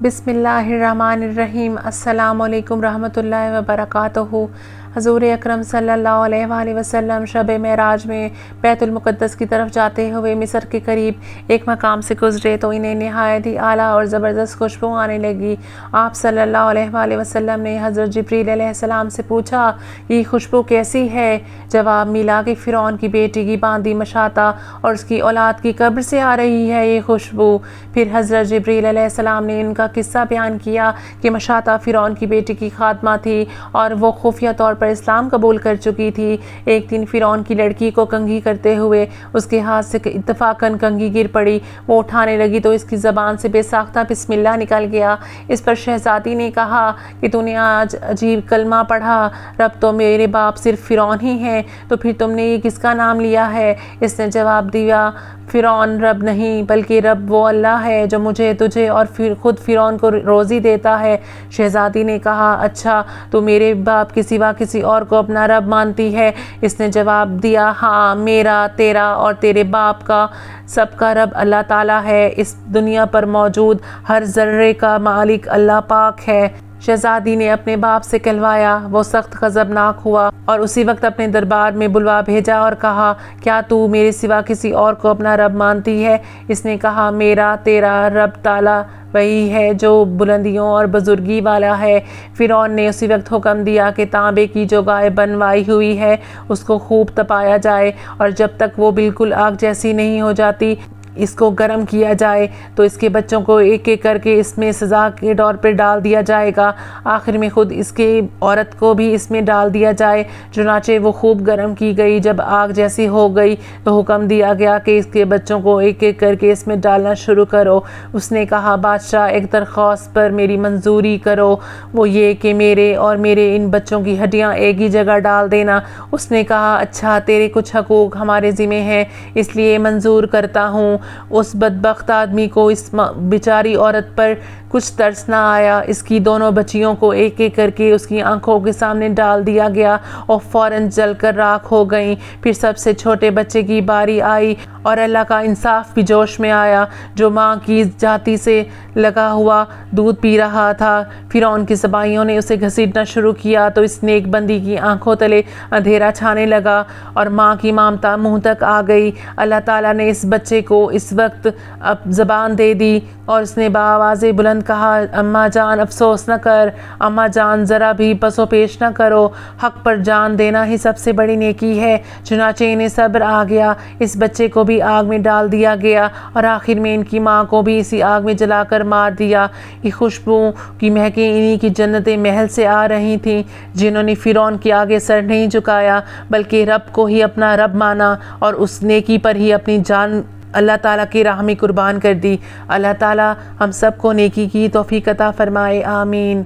بسم اللہ الرحمن الرحیم۔ السلام علیکم رحمۃ اللہ وبرکاتہ۔ حضور اکرم صلی اللہ علیہ وآلہ وسلم شب معراج میں بیت المقدس کی طرف جاتے ہوئے مصر کے قریب ایک مقام سے گزرے تو انہیں نہایت ہی اعلیٰ اور زبردست خوشبو آنے لگی۔ آپ صلی اللہ علیہ وآلہ وسلم نے حضرت جبریل علیہ السلام سے پوچھا، یہ خوشبو کیسی ہے؟ جواب ملا کہ فرعون کی بیٹی کی باندی مشاطہ اور اس کی اولاد کی قبر سے آ رہی ہے یہ خوشبو۔ پھر حضرت جبریل علیہ السلام نے ان کا قصہ بیان کیا کہ مشاطہ فرعون کی بیٹی کی خادمہ تھی اور وہ خفیہ طور پر اسلام قبول کر چکی تھی۔ ایک دن فرعون کی لڑکی کو کنگھی کرتے ہوئے اس کے ہاتھ سے اتفاقاً کنگھی گر پڑی۔ وہ اٹھانے لگی تو اس کی زبان سے بے ساختہ بسم اللہ نکل گیا۔ اس پر شہزادی نے کہا کہ تو نے آج عجیب کلمہ پڑھا، رب تو میرے باپ صرف فرعون ہی ہیں، تو پھر تم نے یہ کس کا نام لیا ہے؟ اس نے جواب دیا، فرعون رب نہیں بلکہ رب وہ اللہ ہے جو مجھے، تجھے اور خود فرعون کو روزی دیتا ہے۔ شہزادی نے کہا، اچھا تو میرے باپ کے سوا کسی اور کو اپنا رب مانتی ہے؟ اس نے جواب دیا، ہاں، میرا، تیرا اور تیرے باپ کا، سب کا رب اللہ تعالیٰ ہے۔ اس دنیا پر موجود ہر ذرے کا مالک اللہ پاک ہے۔ شہزادی نے اپنے باپ سے کہلوایا، وہ سخت غضبناک ہوا اور اسی وقت اپنے دربار میں بلوا بھیجا اور کہا، کیا تو میرے سوا کسی اور کو اپنا رب مانتی ہے؟ اس نے کہا، میرا، تیرا رب تعالیٰ وہی ہے جو بلندیوں اور بزرگی والا ہے۔ فرعون نے اسی وقت حکم دیا کہ تانبے کی جو گائے بنوائی ہوئی ہے اس کو خوب تپایا جائے اور جب تک وہ بالکل آگ جیسی نہیں ہو جاتی اس کو گرم کیا جائے تو اس کے بچوں کو ایک ایک کر کے اس میں سزا کے طور پر ڈال دیا جائے گا، آخر میں خود اس کے عورت کو بھی اس میں ڈال دیا جائے۔ چنانچہ وہ خوب گرم کی گئی، جب آگ جیسی ہو گئی تو حکم دیا گیا کہ اس کے بچوں کو ایک ایک کر کے اس میں ڈالنا شروع کرو۔ اس نے کہا، بادشاہ ایک درخواست پر میری منظوری کرو، وہ یہ کہ میرے اور میرے ان بچوں کی ہڈیاں ایک ہی جگہ ڈال دینا۔ اس نے کہا، اچھا، تیرے کچھ حقوق ہمارے ذمہ ہیں اس لیے منظور کرتا ہوں۔ اس بدبخت آدمی کو اس بیچاری عورت پر کچھ ترس نہ آیا، اس کی دونوں بچیوں کو ایک ایک کر کے اس کی آنکھوں کے سامنے ڈال دیا گیا اور فوراً جل کر راکھ ہو گئیں۔ پھر سب سے چھوٹے بچے کی باری آئی اور اللہ کا انصاف بھی جوش میں آیا، جو ماں کی جاتی سے لگا ہوا دودھ پی رہا تھا۔ فرعون کی سپاہیوں نے اسے گھسیٹنا شروع کیا تو اس نیک بندی کی آنکھوں تلے اندھیرا چھانے لگا اور ماں کی مامتا منہ تک آ گئی۔ اللہ تعالیٰ نے اس بچے کو اس وقت اب زبان دے دی اور اس نے بآواز بلند کہا، اماں جان افسوس نہ کر، اماں جان ذرا بھی پس و پیش نہ کرو، حق پر جان دینا ہی سب سے بڑی نیکی ہے۔ چنانچہ انہیں صبر آ گیا، اس بچے کو بھی آگ میں ڈال دیا گیا اور آخر میں ان کی ماں کو بھی اسی آگ میں جلا کر مار دیا۔ یہ خوشبو کی مہکیں انہی کی جنت محل سے آ رہی تھیں جنہوں نے فرعون کے آگے سر نہیں جھکایا بلکہ رب کو ہی اپنا رب مانا اور اس نیکی پر ہی اپنی جان اللہ تعالیٰ کی راہ میں قربان کر دی۔ اللہ تعالیٰ ہم سب کو نیکی کی توفیق عطا فرمائے، آمین۔